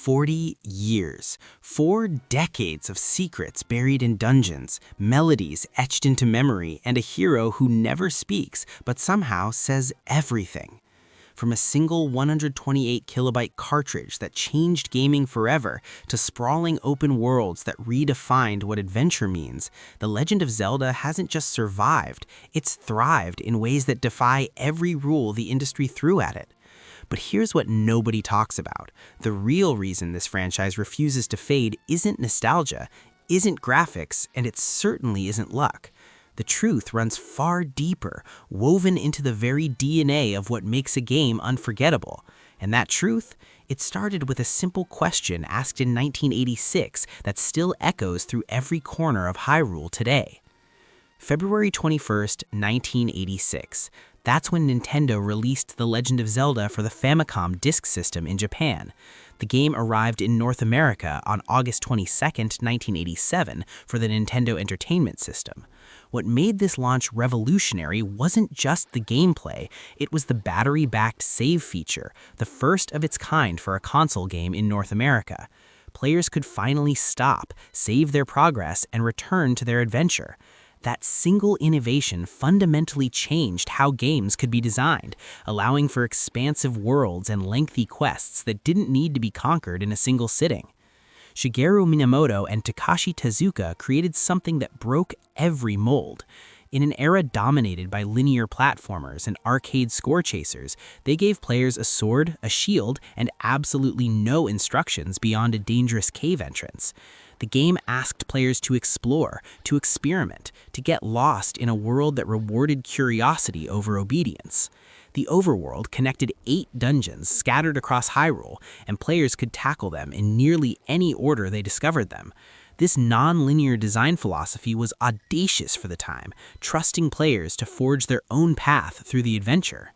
40 years, 4 decades of secrets buried in dungeons, melodies etched into memory, and a hero who never speaks but somehow says everything. From a single 128 kilobyte cartridge that changed gaming forever to sprawling open worlds that redefined what adventure means, The Legend of Zelda hasn't just survived, it's thrived in ways that defy every rule the industry threw at it. But here's what nobody talks about. The real reason this franchise refuses to fade isn't nostalgia, isn't graphics, and it certainly isn't luck. The truth runs far deeper, woven into the very DNA of what makes a game unforgettable. And that truth? It started with a simple question asked in 1986 that still echoes through every corner of Hyrule today. February 21st, 1986. That's when Nintendo released The Legend of Zelda for the Famicom Disk System in Japan. The game arrived in North America on August 22, 1987 for the Nintendo Entertainment System. What made this launch revolutionary wasn't just the gameplay, it was the battery-backed save feature, the first of its kind for a console game in North America. Players could finally stop, save their progress, and return to their adventure. That single innovation fundamentally changed how games could be designed, allowing for expansive worlds and lengthy quests that didn't need to be conquered in a single sitting. Shigeru Miyamoto and Takashi Tezuka created something that broke every mold. In an era dominated by linear platformers and arcade score chasers, they gave players a sword, a shield, and absolutely no instructions beyond a dangerous cave entrance. The game asked players to explore, to experiment, to get lost in a world that rewarded curiosity over obedience. The overworld connected 8 dungeons scattered across Hyrule, and players could tackle them in nearly any order they discovered them. This non-linear design philosophy was audacious for the time, trusting players to forge their own path through the adventure.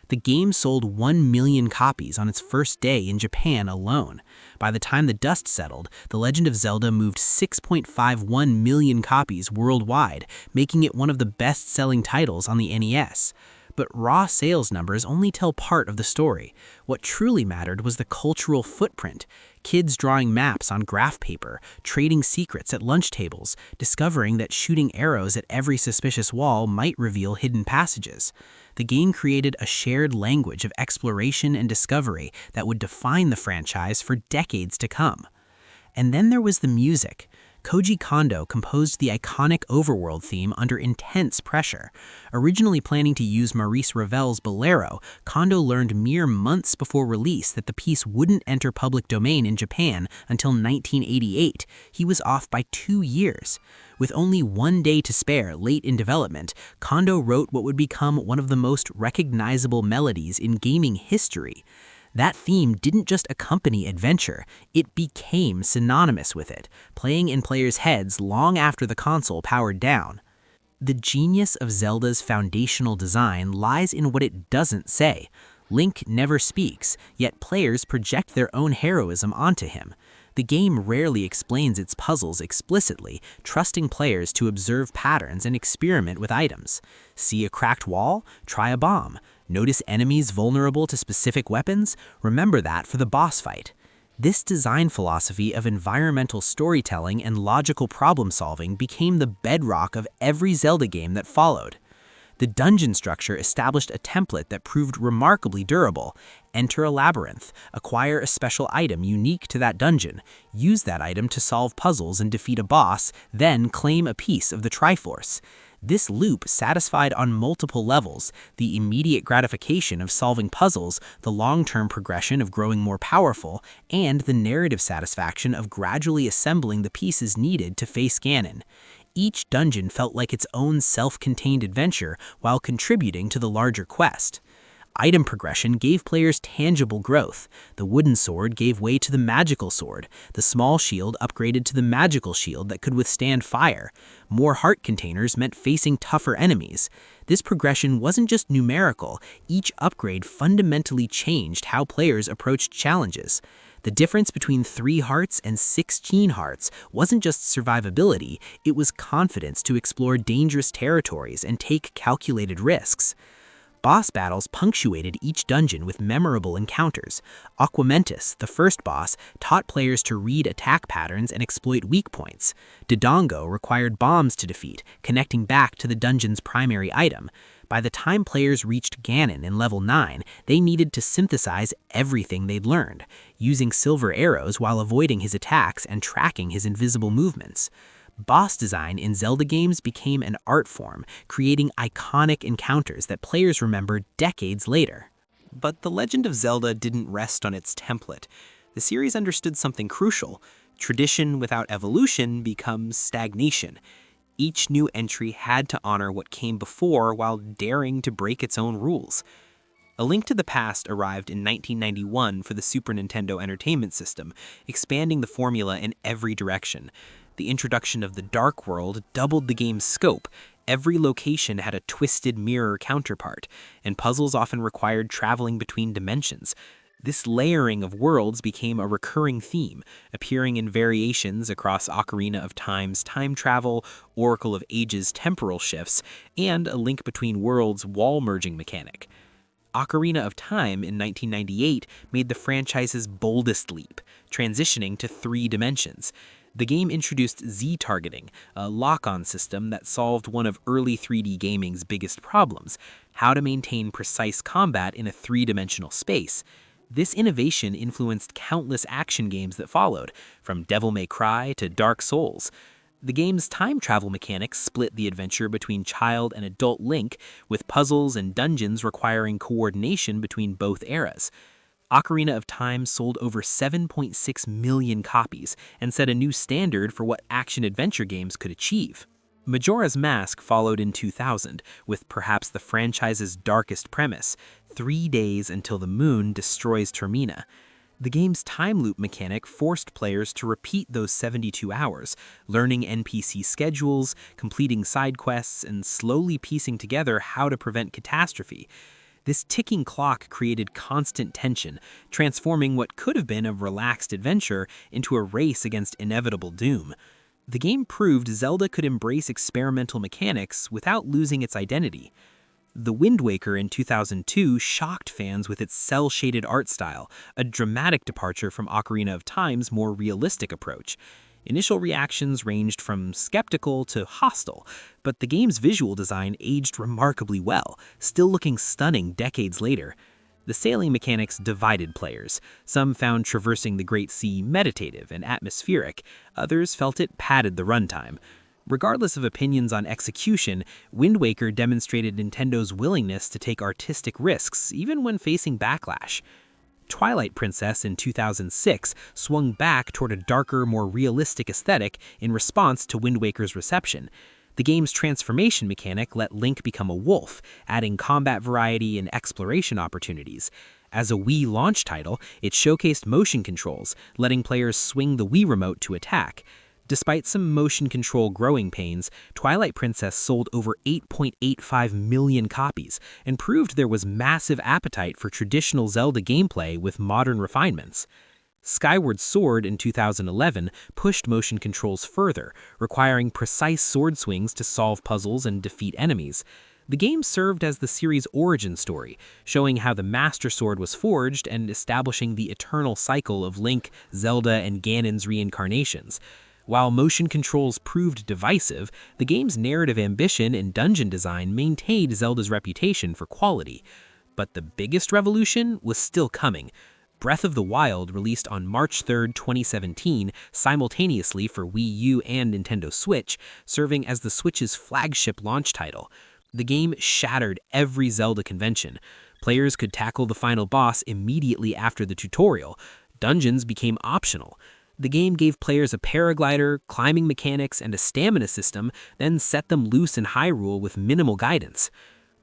The game sold 1 million copies on its first day in Japan alone. By the time the dust settled, The Legend of Zelda moved 6.51 million copies worldwide, making it one of the best-selling titles on the NES. But raw sales numbers only tell part of the story. What truly mattered was the cultural footprint. Kids drawing maps on graph paper, trading secrets at lunch tables, discovering that shooting arrows at every suspicious wall might reveal hidden passages. The game created a shared language of exploration and discovery that would define the franchise for decades to come. And then there was the music. Koji Kondo composed the iconic overworld theme under intense pressure. Originally planning to use Maurice Ravel's Bolero, Kondo learned mere months before release that the piece wouldn't enter public domain in Japan until 1988. He was off by 2 years. With only 1 day to spare late in development, Kondo wrote what would become one of the most recognizable melodies in gaming history. That theme didn't just accompany adventure, it became synonymous with it, playing in players' heads long after the console powered down. The genius of Zelda's foundational design lies in what it doesn't say. Link never speaks, yet players project their own heroism onto him. The game rarely explains its puzzles explicitly, trusting players to observe patterns and experiment with items. See a cracked wall? Try a bomb. Notice enemies vulnerable to specific weapons? Remember that for the boss fight. This design philosophy of environmental storytelling and logical problem-solving became the bedrock of every Zelda game that followed. The dungeon structure established a template that proved remarkably durable. Enter a labyrinth, acquire a special item unique to that dungeon, use that item to solve puzzles and defeat a boss, then claim a piece of the Triforce. This loop satisfied on multiple levels: the immediate gratification of solving puzzles, the long-term progression of growing more powerful, and the narrative satisfaction of gradually assembling the pieces needed to face Ganon. Each dungeon felt like its own self-contained adventure while contributing to the larger quest. Item progression gave players tangible growth. The wooden sword gave way to the magical sword. The small shield upgraded to the magical shield that could withstand fire. More heart containers meant facing tougher enemies. This progression wasn't just numerical. Each upgrade fundamentally changed how players approached challenges. The difference between 3 hearts and 16 hearts wasn't just survivability, it was confidence to explore dangerous territories and take calculated risks. Boss battles punctuated each dungeon with memorable encounters. Aquamentus, the first boss, taught players to read attack patterns and exploit weak points. Dodongo required bombs to defeat, connecting back to the dungeon's primary item. By the time players reached Ganon in level 9, they needed to synthesize everything they'd learned, using silver arrows while avoiding his attacks and tracking his invisible movements. Boss design in Zelda games became an art form, creating iconic encounters that players remember decades later. But The Legend of Zelda didn't rest on its template. The series understood something crucial. Tradition without evolution becomes stagnation. Each new entry had to honor what came before while daring to break its own rules. A Link to the Past arrived in 1991 for the Super Nintendo Entertainment System, expanding the formula in every direction. The introduction of the Dark World doubled the game's scope. Every location had a twisted mirror counterpart, and puzzles often required traveling between dimensions. This layering of worlds became a recurring theme, appearing in variations across Ocarina of Time's time travel, Oracle of Ages' temporal shifts, and A Link Between Worlds' wall-merging mechanic. Ocarina of Time in 1998 made the franchise's boldest leap, transitioning to 3 dimensions. The game introduced Z-targeting, a lock-on system that solved one of early 3D gaming's biggest problems: how to maintain precise combat in a 3-dimensional space. This innovation influenced countless action games that followed, from Devil May Cry to Dark Souls. The game's time travel mechanics split the adventure between child and adult Link, with puzzles and dungeons requiring coordination between both eras. Ocarina of Time sold over 7.6 million copies and set a new standard for what action-adventure games could achieve. Majora's Mask followed in 2000, with perhaps the franchise's darkest premise: 3 days until the moon destroys Termina. The game's time loop mechanic forced players to repeat those 72 hours, learning NPC schedules, completing side quests, and slowly piecing together how to prevent catastrophe. This ticking clock created constant tension, transforming what could have been a relaxed adventure into a race against inevitable doom. The game proved Zelda could embrace experimental mechanics without losing its identity. The Wind Waker in 2002 shocked fans with its cel-shaded art style, a dramatic departure from Ocarina of Time's more realistic approach. Initial reactions ranged from skeptical to hostile, but the game's visual design aged remarkably well, still looking stunning decades later. The sailing mechanics divided players. Some found traversing the Great Sea meditative and atmospheric, others felt it padded the runtime. Regardless of opinions on execution, Wind Waker demonstrated Nintendo's willingness to take artistic risks, even when facing backlash. Twilight Princess in 2006 swung back toward a darker, more realistic aesthetic in response to Wind Waker's reception. The game's transformation mechanic let Link become a wolf, adding combat variety and exploration opportunities. As a Wii launch title, it showcased motion controls, letting players swing the Wii remote to attack. Despite some motion control growing pains, Twilight Princess sold over 8.85 million copies and proved there was massive appetite for traditional Zelda gameplay with modern refinements. Skyward Sword in 2011 pushed motion controls further, requiring precise sword swings to solve puzzles and defeat enemies. The game served as the series' origin story, showing how the Master Sword was forged and establishing the eternal cycle of Link, Zelda, and Ganon's reincarnations. While motion controls proved divisive, the game's narrative ambition and dungeon design maintained Zelda's reputation for quality. But the biggest revolution was still coming. Breath of the Wild released on March 3, 2017, simultaneously for Wii U and Nintendo Switch, serving as the Switch's flagship launch title. The game shattered every Zelda convention. Players could tackle the final boss immediately after the tutorial. Dungeons became optional. The game gave players a paraglider, climbing mechanics, and a stamina system, then set them loose in Hyrule with minimal guidance.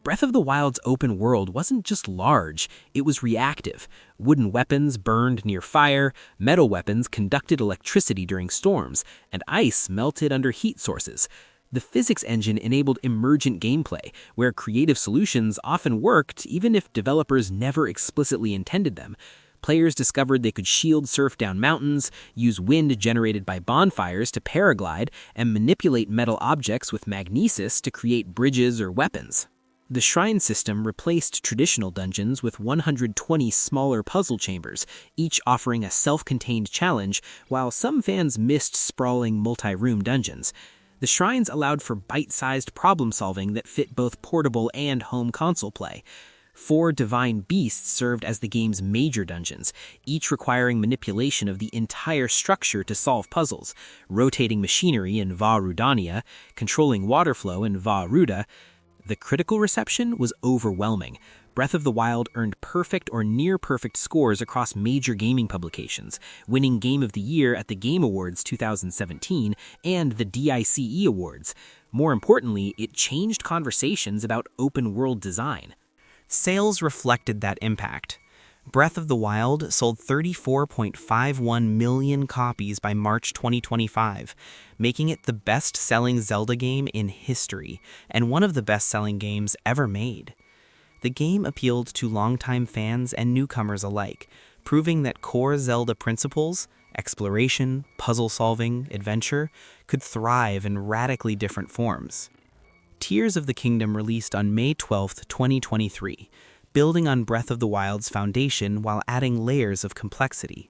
Breath of the Wild's open world wasn't just large, it was reactive. Wooden weapons burned near fire, metal weapons conducted electricity during storms, and ice melted under heat sources. The physics engine enabled emergent gameplay, where creative solutions often worked even if developers never explicitly intended them. Players discovered they could shield surf down mountains, use wind generated by bonfires to paraglide, and manipulate metal objects with magnesis to create bridges or weapons. The shrine system replaced traditional dungeons with 120 smaller puzzle chambers, each offering a self-contained challenge, while some fans missed sprawling multi-room dungeons. The shrines allowed for bite-sized problem-solving that fit both portable and home console play. 4 divine beasts served as the game's major dungeons, each requiring manipulation of the entire structure to solve puzzles, rotating machinery in Va Rudania, controlling water flow in Va Ruda. The critical reception was overwhelming. Breath of the Wild earned perfect or near-perfect scores across major gaming publications, winning Game of the Year at the Game Awards 2017 and the DICE Awards. More importantly, it changed conversations about open-world design. Sales reflected that impact. Breath of the Wild sold 34.51 million copies by March 2025, making it the best-selling Zelda game in history and one of the best-selling games ever made. The game appealed to longtime fans and newcomers alike, proving that core Zelda principles, exploration, puzzle-solving, adventure, could thrive in radically different forms. Tears of the Kingdom released on May 12, 2023, building on Breath of the Wild's foundation while adding layers of complexity.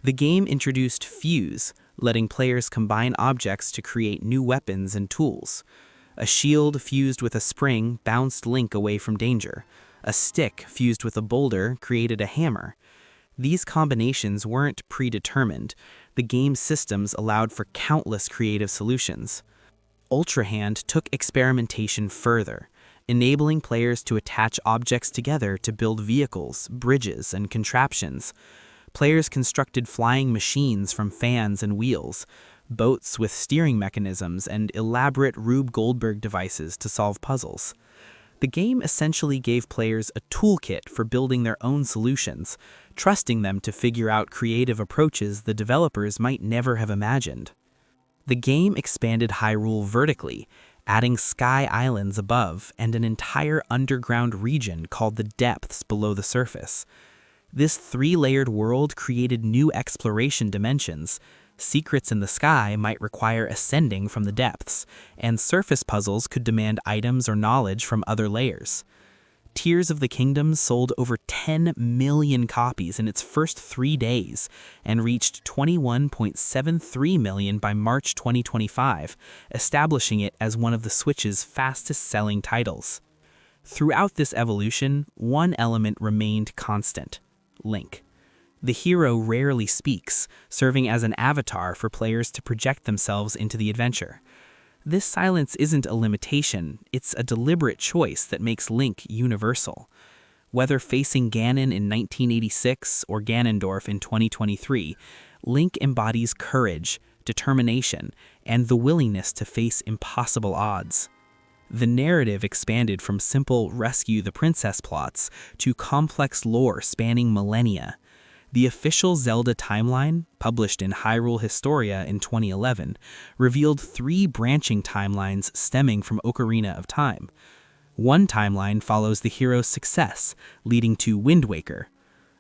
The game introduced Fuse, letting players combine objects to create new weapons and tools. A shield fused with a spring bounced Link away from danger. A stick fused with a boulder created a hammer. These combinations weren't predetermined. The game's systems allowed for countless creative solutions. Ultra Hand took experimentation further, enabling players to attach objects together to build vehicles, bridges, and contraptions. Players constructed flying machines from fans and wheels, boats with steering mechanisms, and elaborate Rube Goldberg devices to solve puzzles. The game essentially gave players a toolkit for building their own solutions, trusting them to figure out creative approaches the developers might never have imagined. The game expanded Hyrule vertically, adding sky islands above and an entire underground region called the Depths below the surface. This 3-layered world created new exploration dimensions. Secrets in the sky might require ascending from the depths, and surface puzzles could demand items or knowledge from other layers. Tears of the Kingdom sold over 10 million copies in its first 3 days and reached 21.73 million by March 2025, establishing it as one of the Switch's fastest-selling titles. Throughout this evolution, one element remained constant: Link. The hero rarely speaks, serving as an avatar for players to project themselves into the adventure. This silence isn't a limitation, it's a deliberate choice that makes Link universal. Whether facing Ganon in 1986 or Ganondorf in 2023, Link embodies courage, determination, and the willingness to face impossible odds. The narrative expanded from simple rescue the princess plots to complex lore spanning millennia. The official Zelda timeline, published in Hyrule Historia in 2011, revealed 3 branching timelines stemming from Ocarina of Time. One timeline follows the hero's success, leading to Wind Waker.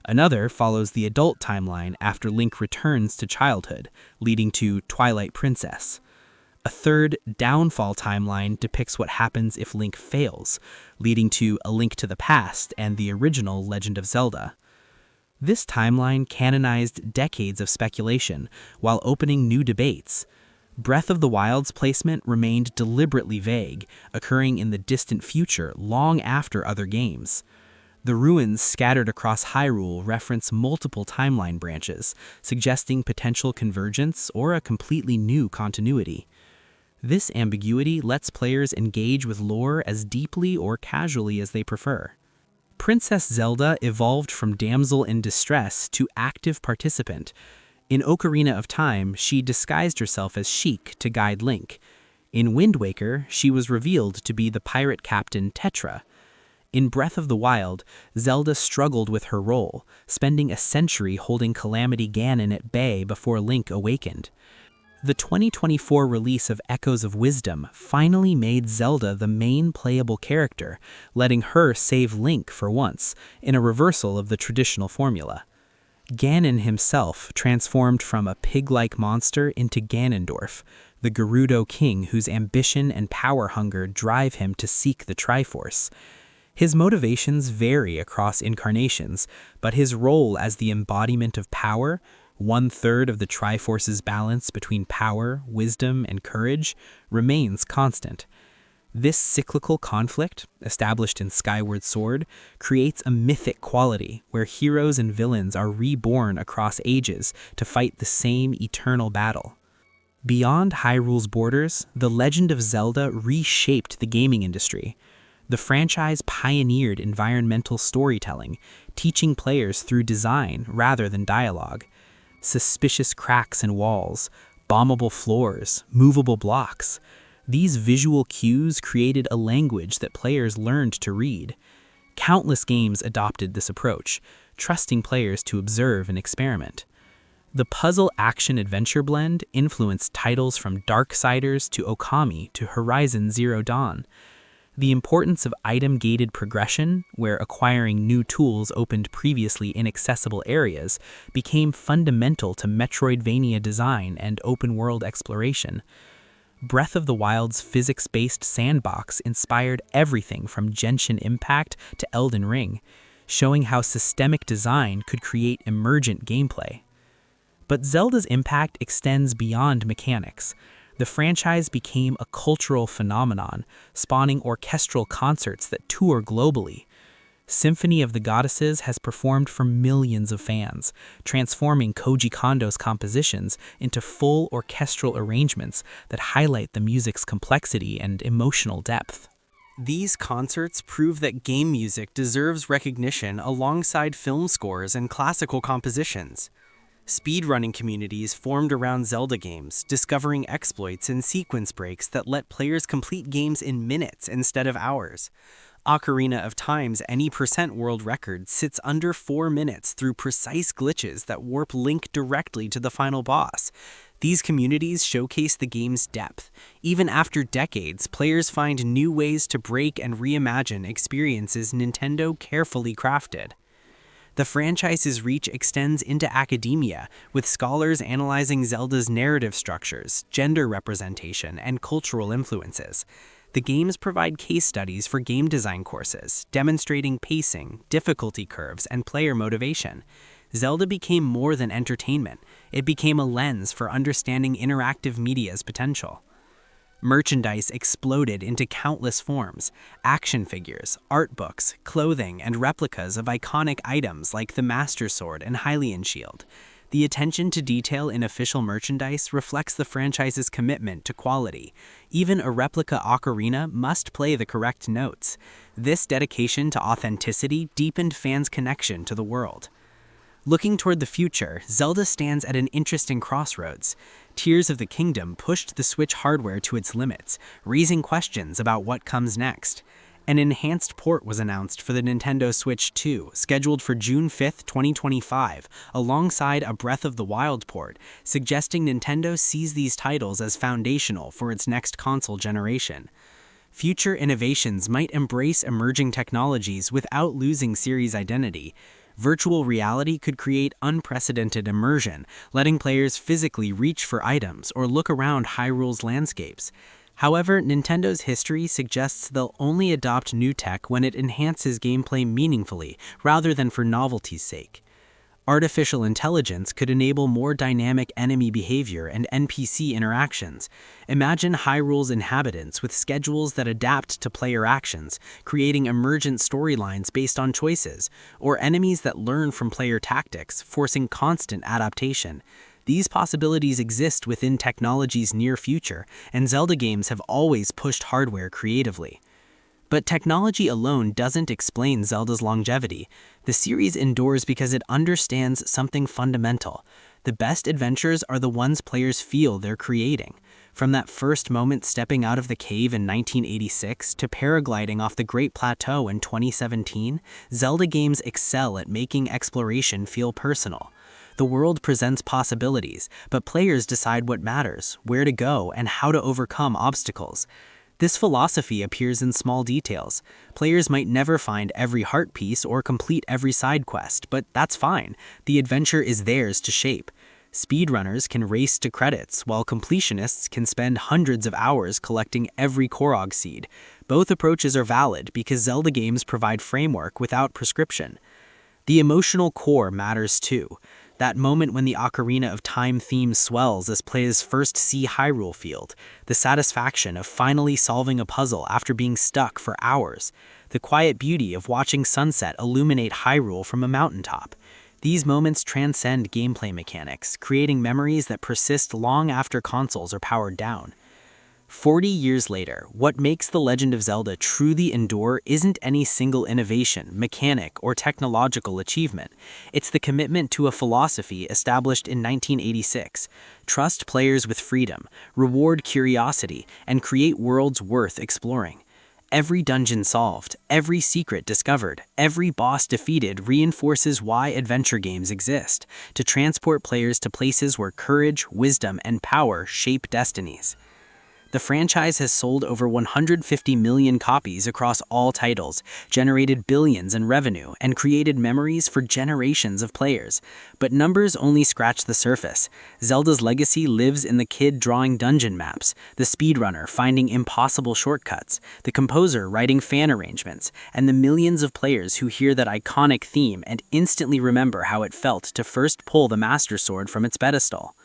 Another follows the adult timeline after Link returns to childhood, leading to Twilight Princess. A third, downfall timeline depicts what happens if Link fails, leading to A Link to the Past and the original Legend of Zelda. This timeline canonized decades of speculation while opening new debates. Breath of the Wild's placement remained deliberately vague, occurring in the distant future long after other games. The ruins scattered across Hyrule reference multiple timeline branches, suggesting potential convergence or a completely new continuity. This ambiguity lets players engage with lore as deeply or casually as they prefer. Princess Zelda evolved from damsel in distress to active participant. In Ocarina of Time, she disguised herself as Sheik to guide Link. In Wind Waker, she was revealed to be the pirate captain Tetra. In Breath of the Wild, Zelda struggled with her role, spending a century holding Calamity Ganon at bay before Link awakened. The 2024 release of Echoes of Wisdom finally made Zelda the main playable character, letting her save Link for once, in a reversal of the traditional formula. Ganon himself transformed from a pig-like monster into Ganondorf, the Gerudo king whose ambition and power hunger drive him to seek the Triforce. His motivations vary across incarnations, but his role as the embodiment of power, 1/3 of the Triforce's balance between power, wisdom, and courage, remains constant. This cyclical conflict, established in Skyward Sword, creates a mythic quality where heroes and villains are reborn across ages to fight the same eternal battle. Beyond Hyrule's borders, The Legend of Zelda reshaped the gaming industry. The franchise pioneered environmental storytelling, teaching players through design rather than dialogue. Suspicious cracks in walls, bombable floors, movable blocks. These visual cues created a language that players learned to read. Countless games adopted this approach, trusting players to observe and experiment. The puzzle action-adventure blend influenced titles from Darksiders to Okami to Horizon Zero Dawn. The importance of item-gated progression, where acquiring new tools opened previously inaccessible areas, became fundamental to Metroidvania design and open-world exploration. Breath of the Wild's physics-based sandbox inspired everything from Genshin Impact to Elden Ring, showing how systemic design could create emergent gameplay. But Zelda's impact extends beyond mechanics. The franchise became a cultural phenomenon, spawning orchestral concerts that tour globally. Symphony of the Goddesses has performed for millions of fans, transforming Koji Kondo's compositions into full orchestral arrangements that highlight the music's complexity and emotional depth. These concerts prove that game music deserves recognition alongside film scores and classical compositions. Speedrunning communities formed around Zelda games, discovering exploits and sequence breaks that let players complete games in minutes instead of hours. Ocarina of Time's any % world record sits under 4 minutes through precise glitches that warp Link directly to the final boss. These communities showcase the game's depth. Even after decades, players find new ways to break and reimagine experiences Nintendo carefully crafted. The franchise's reach extends into academia, with scholars analyzing Zelda's narrative structures, gender representation, and cultural influences. The games provide case studies for game design courses, demonstrating pacing, difficulty curves, and player motivation. Zelda became more than entertainment. It became a lens for understanding interactive media's potential. Merchandise exploded into countless forms: action figures, art books, clothing, and replicas of iconic items like the Master Sword and Hylian Shield. The attention to detail in official merchandise reflects the franchise's commitment to quality. Even a replica ocarina must play the correct notes. This dedication to authenticity deepened fans' connection to the world. Looking toward the future, Zelda stands at an interesting crossroads. Tears of the Kingdom pushed the Switch hardware to its limits, raising questions about what comes next. An enhanced port was announced for the Nintendo Switch 2, scheduled for June 5, 2025, alongside a Breath of the Wild port, suggesting Nintendo sees these titles as foundational for its next console generation. Future innovations might embrace emerging technologies without losing series identity. Virtual reality could create unprecedented immersion, letting players physically reach for items or look around Hyrule's landscapes. However, Nintendo's history suggests they'll only adopt new tech when it enhances gameplay meaningfully, rather than for novelty's sake. Artificial intelligence could enable more dynamic enemy behavior and NPC interactions. Imagine Hyrule's inhabitants with schedules that adapt to player actions, creating emergent storylines based on choices, or enemies that learn from player tactics, forcing constant adaptation. These possibilities exist within technology's near future, and Zelda games have always pushed hardware creatively. But technology alone doesn't explain Zelda's longevity. The series endures because it understands something fundamental. The best adventures are the ones players feel they're creating. From that first moment stepping out of the cave in 1986 to paragliding off the Great Plateau in 2017, Zelda games excel at making exploration feel personal. The world presents possibilities, but players decide what matters, where to go, and how to overcome obstacles. This philosophy appears in small details. Players might never find every heart piece or complete every side quest, but that's fine. The adventure is theirs to shape. Speedrunners can race to credits, while completionists can spend hundreds of hours collecting every Korok seed. Both approaches are valid because Zelda games provide framework without prescription. The emotional core matters too. That moment when the Ocarina of Time theme swells as players first see Hyrule Field, the satisfaction of finally solving a puzzle after being stuck for hours, the quiet beauty of watching sunset illuminate Hyrule from a mountaintop. These moments transcend gameplay mechanics, creating memories that persist long after consoles are powered down. 40 years later, what makes The Legend of Zelda truly endure isn't any single innovation, mechanic, or technological achievement. It's the commitment to a philosophy established in 1986. Trust players with freedom, reward curiosity, and create worlds worth exploring. Every dungeon solved, every secret discovered, every boss defeated reinforces why adventure games exist, to transport players to places where courage, wisdom, and power shape destinies. The franchise has sold over 150 million copies across all titles, generated billions in revenue, and created memories for generations of players. But numbers only scratch the surface. Zelda's legacy lives in the kid drawing dungeon maps, the speedrunner finding impossible shortcuts, the composer writing fan arrangements, and the millions of players who hear that iconic theme and instantly remember how it felt to first pull the Master Sword from its pedestal.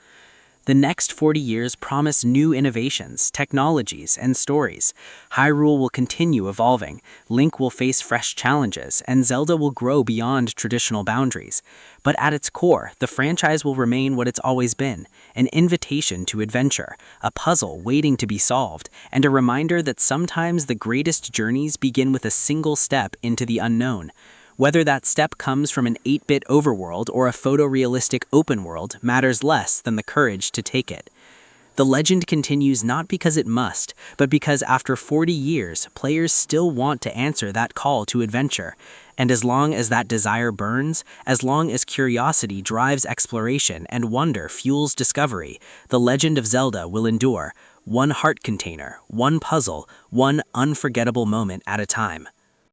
The next 40 years promise new innovations, technologies, and stories. Hyrule will continue evolving, Link will face fresh challenges, and Zelda will grow beyond traditional boundaries. But at its core, the franchise will remain what it's always been, an invitation to adventure, a puzzle waiting to be solved, and a reminder that sometimes the greatest journeys begin with a single step into the unknown. Whether that step comes from an 8-bit overworld or a photorealistic open world matters less than the courage to take it. The legend continues not because it must, but because after 40 years, players still want to answer that call to adventure. And as long as that desire burns, as long as curiosity drives exploration and wonder fuels discovery, The Legend of Zelda will endure, one heart container, one puzzle, one unforgettable moment at a time.